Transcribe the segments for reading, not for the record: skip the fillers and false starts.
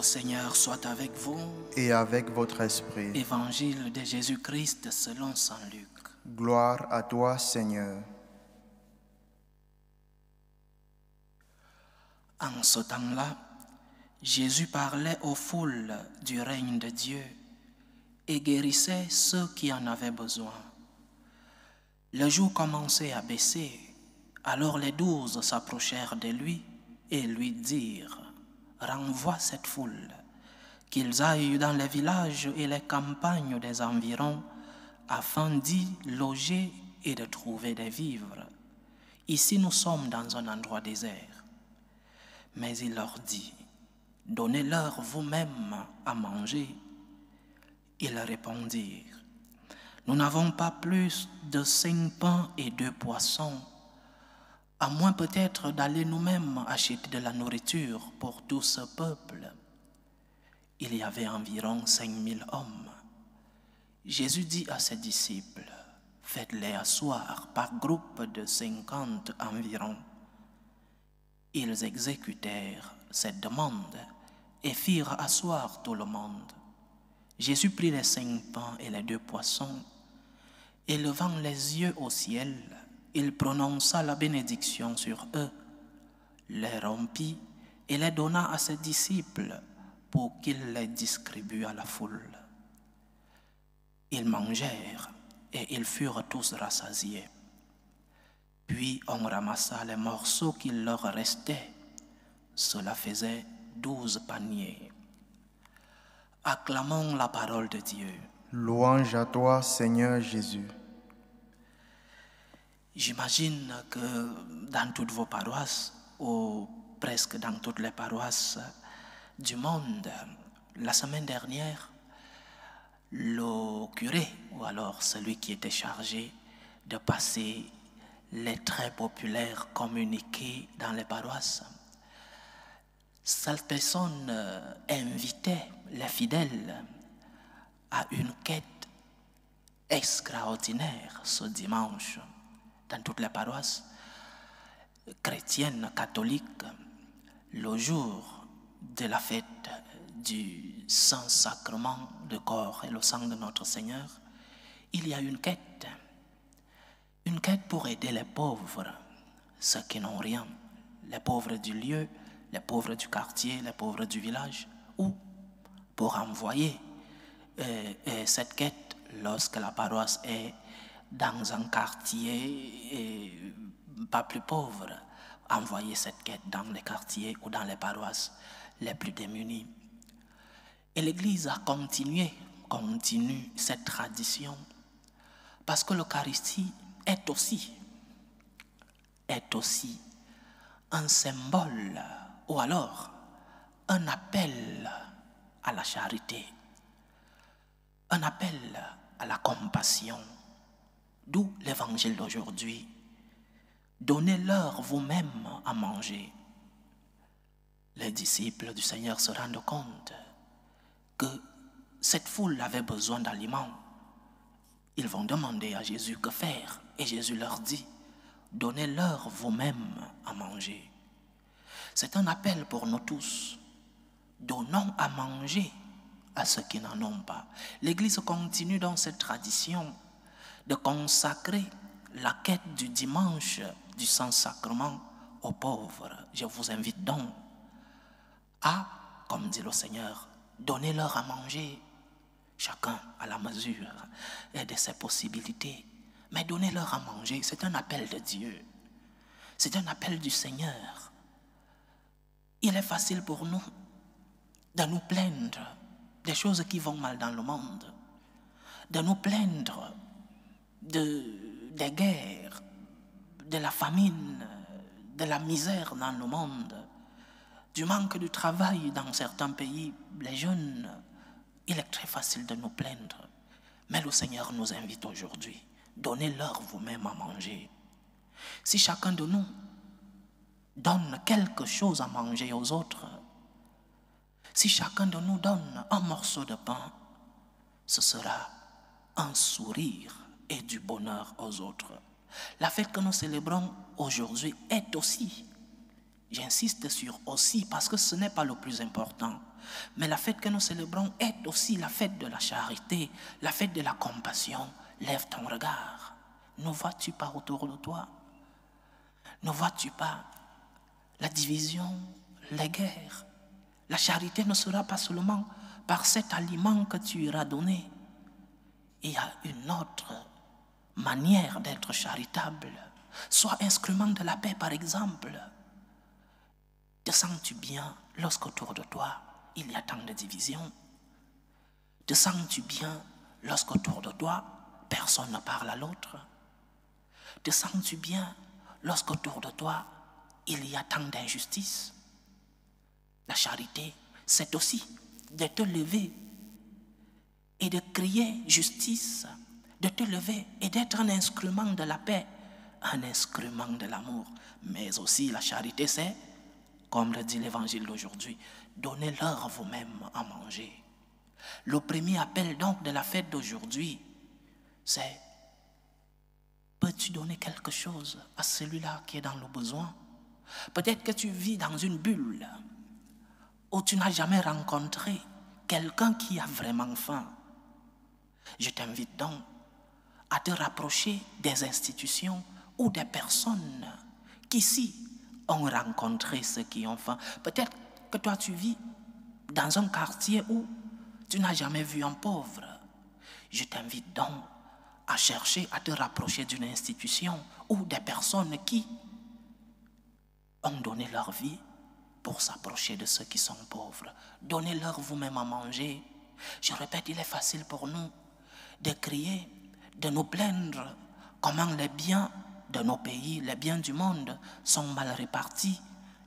Seigneur soit avec vous. Et avec votre esprit. Évangile de Jésus-Christ selon saint Luc. Gloire à toi, Seigneur. En ce temps-là, Jésus parlait aux foules du règne de Dieu et guérissait ceux qui en avaient besoin. Le jour commençait à baisser, alors les 12 s'approchèrent de lui et lui dirent: renvoie cette foule, qu'ils aillent dans les villages et les campagnes des environs, afin d'y loger et de trouver des vivres. Ici, nous sommes dans un endroit désert. Mais il leur dit: donnez-leur vous-même à manger. Ils répondirent: nous n'avons pas plus de 5 pains et 2 poissons, à moins peut-être d'aller nous-mêmes acheter de la nourriture pour tout ce peuple. Il y avait environ 5000 hommes. Jésus dit à ses disciples: faites-les asseoir par groupe de 50 environ. Ils exécutèrent cette demande et firent asseoir tout le monde. Jésus prit les 5 pains et les 2 poissons, et levant les yeux au ciel, il prononça la bénédiction sur eux, les rompit et les donna à ses disciples pour qu'ils les distribuent à la foule. Ils mangèrent et ils furent tous rassasiés. Puis on ramassa les morceaux qu'il leur restait. Cela faisait 12 paniers. Acclamons la parole de Dieu. Louange à toi, Seigneur Jésus. J'imagine que dans toutes vos paroisses, ou presque dans toutes les paroisses du monde, la semaine dernière, le curé, ou alors celui qui était chargé de passer les très populaires communiqués dans les paroisses, cette personne invitait les fidèles à une quête extraordinaire ce dimanche dans toutes les paroisses chrétiennes, catholiques, le jour de la fête du Saint-Sacrement de corps et le sang de notre Seigneur. Il y a une quête pour aider les pauvres, ceux qui n'ont rien, les pauvres du lieu, les pauvres du quartier, les pauvres du village, ou pour envoyer cette quête lorsque la paroisse est dans un quartier pas plus pauvre, envoyer cette quête dans les quartiers ou dans les paroisses les plus démunis. Et l'Église a continue cette tradition, parce que l'Eucharistie est aussi un symbole, ou alors un appel à la charité, un appel à la compassion. D'où l'évangile d'aujourd'hui: donnez-leur vous-même à manger. Les disciples du Seigneur se rendent compte que cette foule avait besoin d'aliments. Ils vont demander à Jésus que faire, et Jésus leur dit: donnez-leur vous-même à manger. C'est un appel pour nous tous. Donnons à manger à ceux qui n'en ont pas. L'Église continue dans cette tradition de consacrer la quête du dimanche du Saint-Sacrement aux pauvres. Je vous invite donc à, comme dit le Seigneur, donnez-leur à manger, chacun à la mesure de ses possibilités. Mais donnez-leur à manger, c'est un appel de Dieu. C'est un appel du Seigneur. Il est facile pour nous de nous plaindre des choses qui vont mal dans le monde, de nous plaindre des guerres, de la famine, de la misère dans le monde, du manque de travail dans certains pays. Les jeunes, il est très facile de nous plaindre. Mais le Seigneur nous invite aujourd'hui: donnez-leur vous-même à manger. Si chacun de nous donne quelque chose à manger aux autres, si chacun de nous donne un morceau de pain, ce sera un sourire et du bonheur aux autres. La fête que nous célébrons aujourd'hui est aussi J'insiste sur aussi parce que ce n'est pas le plus important. Mais la fête que nous célébrons est aussi la fête de la charité, la fête de la compassion. Lève ton regard. Ne vois-tu pas autour de toi? Ne vois-tu pas la division, les guerres? La charité ne sera pas seulement par cet aliment que tu iras donner. Il y a une autre manière d'être charitable. Sois instrument de la paix, par exemple. Te sens-tu bien lorsqu'autour de toi, il y a tant de divisions? Te sens-tu bien lorsqu'autour de toi, personne ne parle à l'autre? Te sens-tu bien lorsqu'autour de toi, il y a tant d'injustices? La charité, c'est aussi de te lever et de crier justice, de te lever et d'être un instrument de la paix, un instrument de l'amour. Mais aussi la charité, c'est, comme le dit l'évangile d'aujourd'hui, donnez-leur vous-même à manger. Le premier appel donc de la fête d'aujourd'hui, c'est, peux-tu donner quelque chose à celui-là qui est dans le besoin? Peut-être que tu vis dans une bulle où tu n'as jamais rencontré quelqu'un qui a vraiment faim. Je t'invite donc à te rapprocher des institutions ou des personnes qui ici ont rencontré ceux qui ont faim. Peut-être que toi tu vis dans un quartier où tu n'as jamais vu un pauvre. Je t'invite donc à chercher à te rapprocher d'une institution ou des personnes qui ont donné leur vie pour s'approcher de ceux qui sont pauvres. Donnez-leur vous-même à manger. Je répète, il est facile pour nous de crier, de nous plaindre comment les biens de nos pays, les biens du monde sont mal répartis.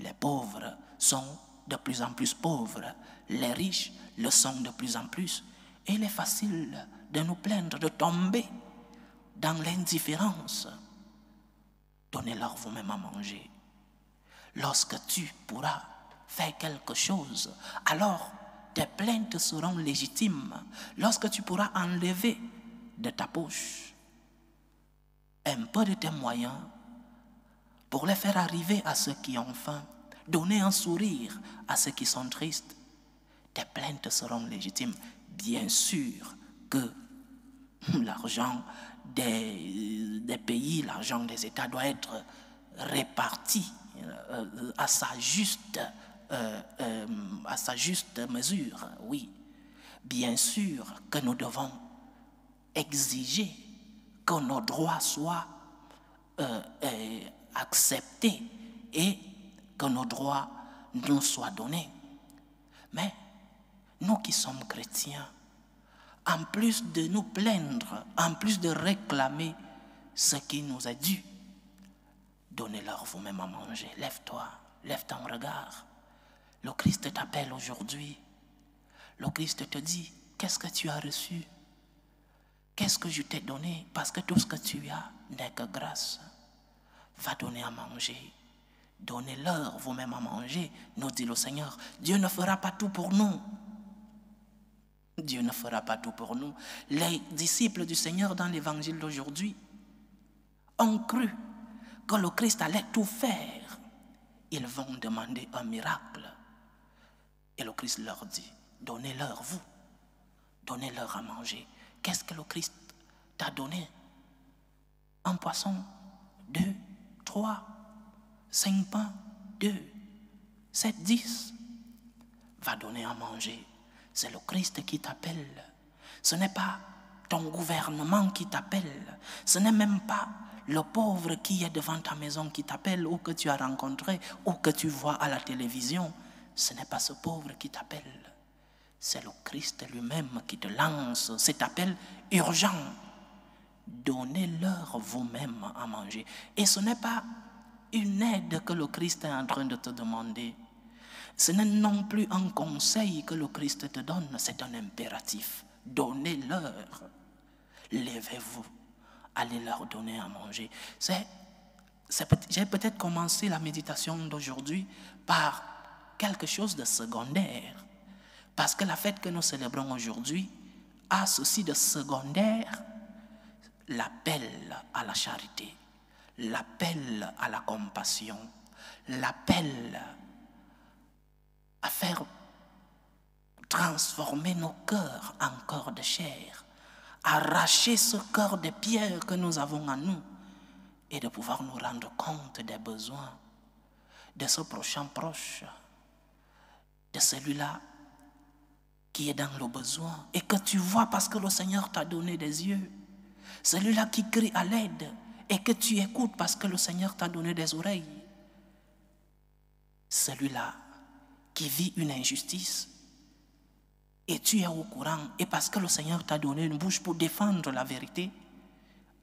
Les pauvres sont de plus en plus pauvres. Les riches le sont de plus en plus. Et il est facile de nous plaindre, de tomber dans l'indifférence. Donnez-leur vous-même à manger. Lorsque tu pourras faire quelque chose, alors tes plaintes seront légitimes. Lorsque tu pourras enlever de ta poche un peu de tes moyens pour les faire arriver à ceux qui ont faim, donner un sourire à ceux qui sont tristes, tes plaintes seront légitimes. Bien sûr que l'argent des pays, l'argent des États doit être réparti à sa juste mesure, oui. Bien sûr que nous devons exiger que nos droits soient acceptés et que nos droits nous soient donnés. Mais nous qui sommes chrétiens, en plus de nous plaindre, en plus de réclamer ce qui nous est dû, donnez-leur vous-même à manger. Lève-toi, lève ton regard. Le Christ t'appelle aujourd'hui. Le Christ te dit, qu'est-ce que tu as reçu? Qu'est-ce que je t'ai donné? Parce que tout ce que tu as n'est que grâce. Va donner à manger. Donnez-leur vous-même à manger, nous dit le Seigneur. Dieu ne fera pas tout pour nous. Dieu ne fera pas tout pour nous. Les disciples du Seigneur dans l'évangile d'aujourd'hui ont cru que le Christ allait tout faire. Ils vont demander un miracle. Et le Christ leur dit, donnez-leur vous. Donnez-leur à manger. Qu'est-ce que le Christ t'a donné? Un poisson, 2, 3, 5 pains, 2, 7, 10. Va donner à manger. C'est le Christ qui t'appelle. Ce n'est pas ton gouvernement qui t'appelle. Ce n'est même pas le pauvre qui est devant ta maison qui t'appelle ou que tu as rencontré ou que tu vois à la télévision. Ce n'est pas ce pauvre qui t'appelle. C'est le Christ lui-même qui te lance cet appel urgent. Donnez-leur vous-même à manger. Et ce n'est pas une aide que le Christ est en train de te demander. Ce n'est non plus un conseil que le Christ te donne, c'est un impératif. Donnez-leur. Levez-vous. Allez leur donner à manger. J'ai peut-être commencé la méditation d'aujourd'hui par quelque chose de secondaire. Parce que la fête que nous célébrons aujourd'hui a ceci de secondaire, l'appel à la charité, l'appel à la compassion, l'appel à faire transformer nos cœurs en cœurs de chair, arracher ce cœur de pierre que nous avons en nous et de pouvoir nous rendre compte des besoins de ce prochain proche, de celui-là qui est dans le besoin et que tu vois parce que le Seigneur t'a donné des yeux, celui-là qui crie à l'aide et que tu écoutes parce que le Seigneur t'a donné des oreilles, celui-là qui vit une injustice et tu es au courant et parce que le Seigneur t'a donné une bouche pour défendre la vérité,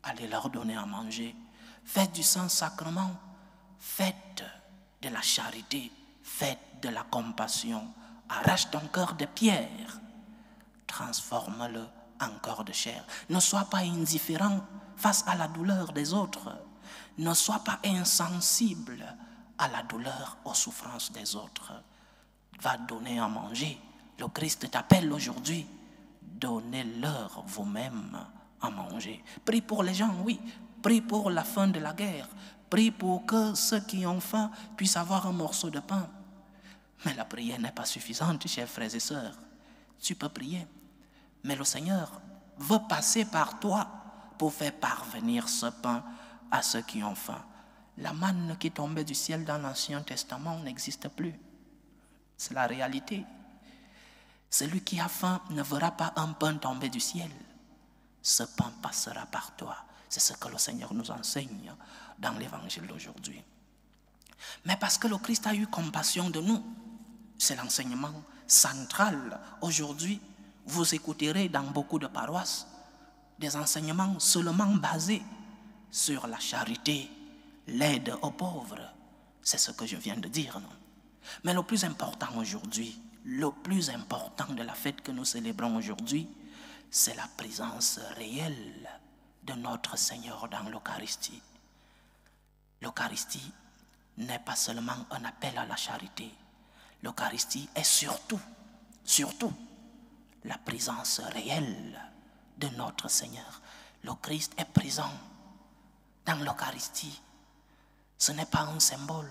allez leur donner à manger. Faites du Saint-Sacrement, faites de la charité, faites de la compassion. Arrache ton cœur de pierre, transforme-le en cœur de chair. Ne sois pas indifférent face à la douleur des autres. Ne sois pas insensible à la douleur, aux souffrances des autres. Va donner à manger. Le Christ t'appelle aujourd'hui. Donnez-leur vous-même à manger. Prie pour les gens, oui. Prie pour la fin de la guerre. Prie pour que ceux qui ont faim puissent avoir un morceau de pain. Mais la prière n'est pas suffisante, chers frères et sœurs. Tu peux prier, mais le Seigneur veut passer par toi pour faire parvenir ce pain à ceux qui ont faim. La manne qui tombait du ciel dans l'Ancien Testament n'existe plus. C'est la réalité. Celui qui a faim ne verra pas un pain tomber du ciel. Ce pain passera par toi. C'est ce que le Seigneur nous enseigne dans l'évangile d'aujourd'hui. Mais parce que le Christ a eu compassion de nous, c'est l'enseignement central. Aujourd'hui, vous écouterez dans beaucoup de paroisses des enseignements seulement basés sur la charité, l'aide aux pauvres. C'est ce que je viens de dire, non? Mais le plus important aujourd'hui, le plus important de la fête que nous célébrons aujourd'hui, c'est la présence réelle de notre Seigneur dans l'Eucharistie. L'Eucharistie n'est pas seulement un appel à la charité. L'Eucharistie est surtout la présence réelle de notre Seigneur. Le Christ est présent dans l'Eucharistie. Ce n'est pas un symbole.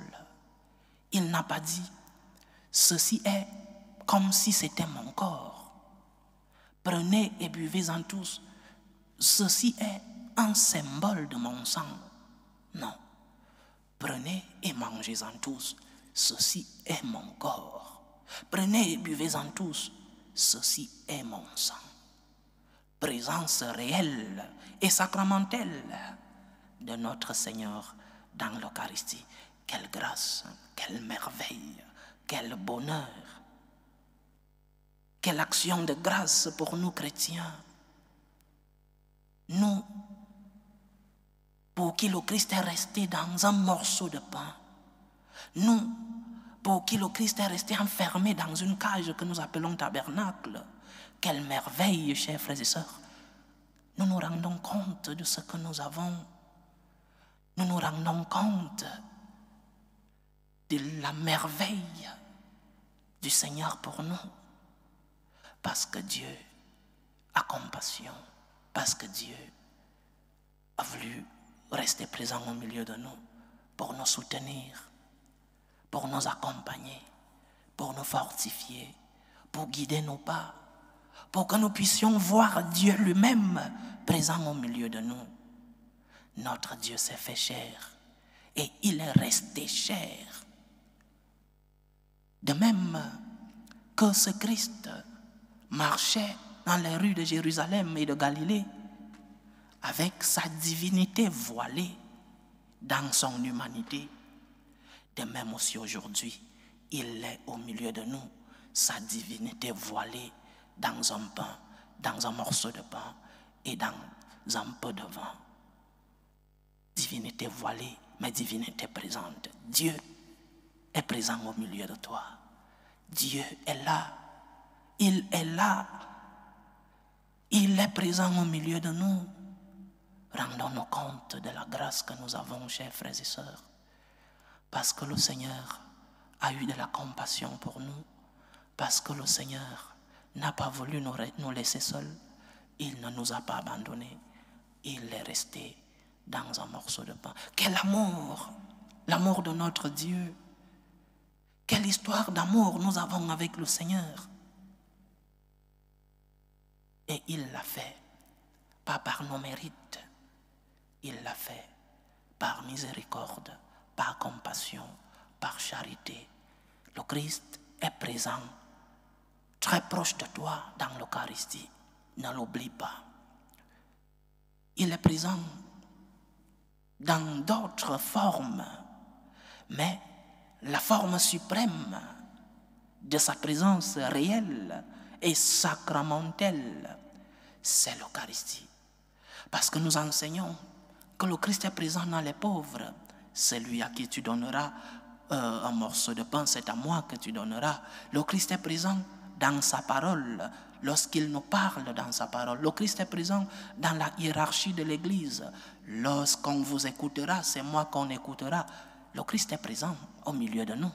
Il n'a pas dit, ceci est comme si c'était mon corps. Prenez et buvez-en tous. Ceci est un symbole de mon sang. Non. Prenez et mangez-en tous. Ceci est mon corps. Prenez et buvez-en tous. Ceci est mon sang. Présence réelle et sacramentelle de notre Seigneur dans l'Eucharistie. Quelle grâce, quelle merveille, quel bonheur. Quelle action de grâce pour nous chrétiens. Nous, pour qui le Christ est resté dans un morceau de pain. Nous, pour qui le Christ est resté enfermé dans une cage que nous appelons tabernacle. Quelle merveille, chers frères et sœurs. Nous nous rendons compte de ce que nous avons. Nous nous rendons compte de la merveille du Seigneur pour nous. Parce que Dieu a compassion. Parce que Dieu a voulu rester présent au milieu de nous pour nous soutenir, pour nous accompagner, pour nous fortifier, pour guider nos pas, pour que nous puissions voir Dieu lui-même présent au milieu de nous. Notre Dieu s'est fait chair et il est resté chair. De même que ce Christ marchait dans les rues de Jérusalem et de Galilée avec sa divinité voilée dans son humanité. De même aussi aujourd'hui, il est au milieu de nous, sa divinité voilée dans un pain, dans un morceau de pain et dans un peu de vin. Divinité voilée, mais divinité présente. Dieu est présent au milieu de toi. Dieu est là. Il est là. Il est présent au milieu de nous. Rendons-nous compte de la grâce que nous avons, chers frères et sœurs. Parce que le Seigneur a eu de la compassion pour nous. Parce que le Seigneur n'a pas voulu nous laisser seuls. Il ne nous a pas abandonnés. Il est resté dans un morceau de pain. Quel amour! l'amour de notre Dieu. Quelle histoire d'amour nous avons avec le Seigneur. Et il l'a fait, pas par nos mérites, il l'a fait par miséricorde, par compassion, par charité. Le Christ est présent, très proche de toi dans l'Eucharistie. Ne l'oublie pas. Il est présent dans d'autres formes, mais la forme suprême de sa présence réelle et sacramentelle, c'est l'Eucharistie. Parce que nous enseignons que le Christ est présent dans les pauvres. Celui à qui tu donneras un morceau de pain, c'est à moi que tu donneras. Le Christ est présent dans sa parole, lorsqu'il nous parle dans sa parole. Le Christ est présent dans la hiérarchie de l'Église. Lorsqu'on vous écoutera, c'est moi qu'on écoutera. Le Christ est présent au milieu de nous.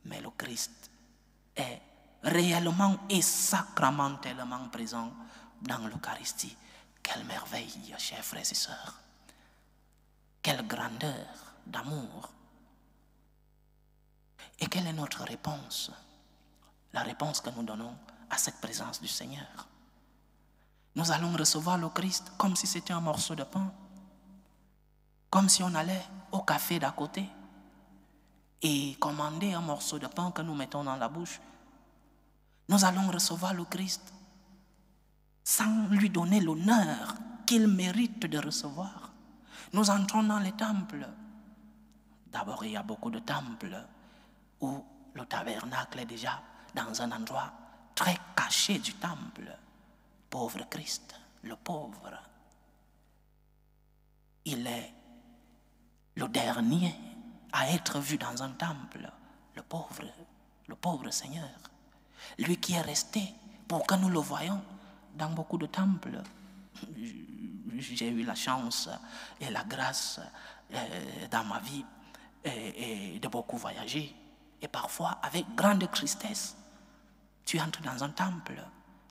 Mais le Christ est réellement et sacramentellement présent dans l'Eucharistie. Quelle merveille, chers frères et sœurs. Quelle grandeur d'amour. Et quelle est notre réponse? La réponse que nous donnons à cette présence du Seigneur. Nous allons recevoir le Christ comme si c'était un morceau de pain. Comme si on allait au café d'à côté et commander un morceau de pain que nous mettons dans la bouche. Nous allons recevoir le Christ sans lui donner l'honneur qu'il mérite de recevoir. Nous entrons dans les temples. D'abord, il y a beaucoup de temples où le tabernacle est déjà dans un endroit très caché du temple. Pauvre Christ, le pauvre. Il est le dernier à être vu dans un temple, le pauvre Seigneur. Lui qui est resté pour que nous le voyions dans beaucoup de temples. J'ai eu la chance et la grâce dans ma vie et de beaucoup voyager. Et parfois, avec grande tristesse, tu entres dans un temple,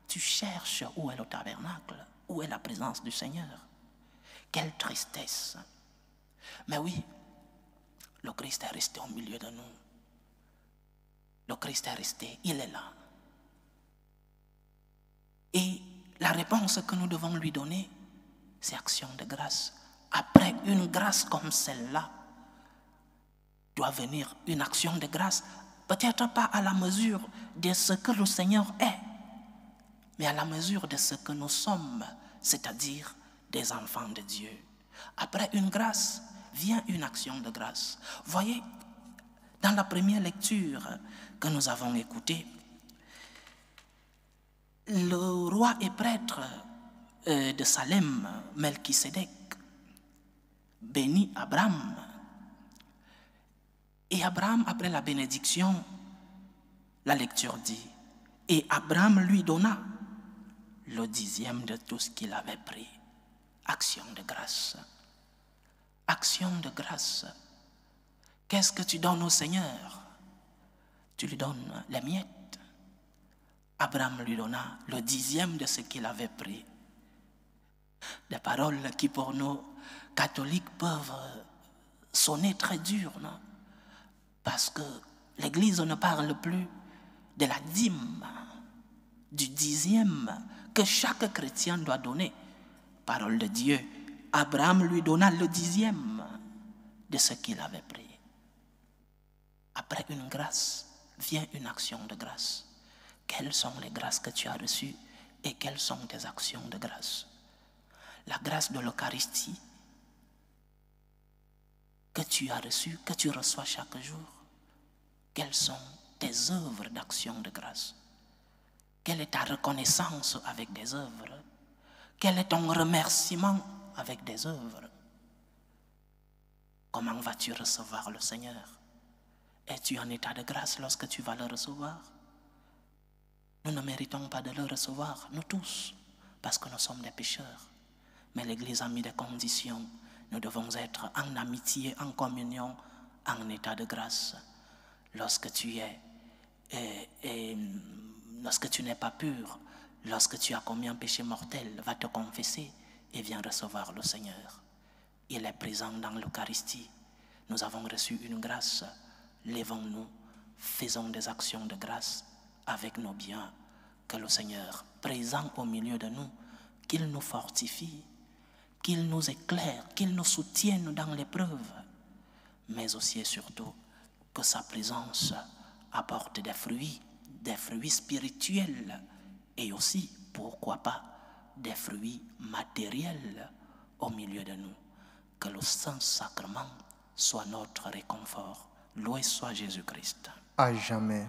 tu cherches où est le tabernacle, où est la présence du Seigneur. Quelle tristesse! Mais oui, le Christ est resté au milieu de nous. Le Christ est resté, il est là. Et la réponse que nous devons lui donner, c'est action de grâce. Après une grâce comme celle-là, doit venir une action de grâce. Peut-être pas à la mesure de ce que le Seigneur est, mais à la mesure de ce que nous sommes, c'est-à-dire des enfants de Dieu. Après une grâce, vient une action de grâce. Voyez, dans la première lecture que nous avons écoutée, le roi et prêtre de Salem, Melchisédek, bénit Abraham. Et Abraham, après la bénédiction, la lecture dit, et Abraham lui donna le 10e de tout ce qu'il avait pris. Action de grâce. Action de grâce. Qu'est-ce que tu donnes au Seigneur? Tu lui donnes les miettes. Abraham lui donna le 10e de ce qu'il avait pris. Des paroles qui pour nous, catholiques, peuvent sonner très dures, non? Parce que l'Église ne parle plus de la dîme, du 10e que chaque chrétien doit donner. Parole de Dieu. Abraham lui donna le 10e de ce qu'il avait pris. Après une grâce, vient une action de grâce. Quelles sont les grâces que tu as reçues et quelles sont tes actions de grâce? La grâce de l'Eucharistie que tu as reçue, que tu reçois chaque jour. Quelles sont tes œuvres d'action de grâce? Quelle est ta reconnaissance avec des œuvres? Quel est ton remerciement avec des œuvres? Comment vas-tu recevoir le Seigneur? Es-tu en état de grâce lorsque tu vas le recevoir? Nous ne méritons pas de le recevoir, nous tous, parce que nous sommes des pécheurs. Mais l'Église a mis des conditions. Nous devons être en amitié, en communion, en état de grâce. Lorsque tu lorsque tu n'es pas pur, lorsque tu as commis un péché mortel, va te confesser et viens recevoir le Seigneur. Il est présent dans l'Eucharistie. Nous avons reçu une grâce. Lèvons-nous, faisons des actions de grâce avec nos biens. Que le Seigneur, présent au milieu de nous, qu'il nous fortifie, qu'il nous éclaire, qu'il nous soutienne dans l'épreuve, mais aussi et surtout que sa présence apporte des fruits spirituels et aussi, pourquoi pas, des fruits matériels au milieu de nous. Que le Saint-Sacrement soit notre réconfort. Loué soit Jésus-Christ. À jamais.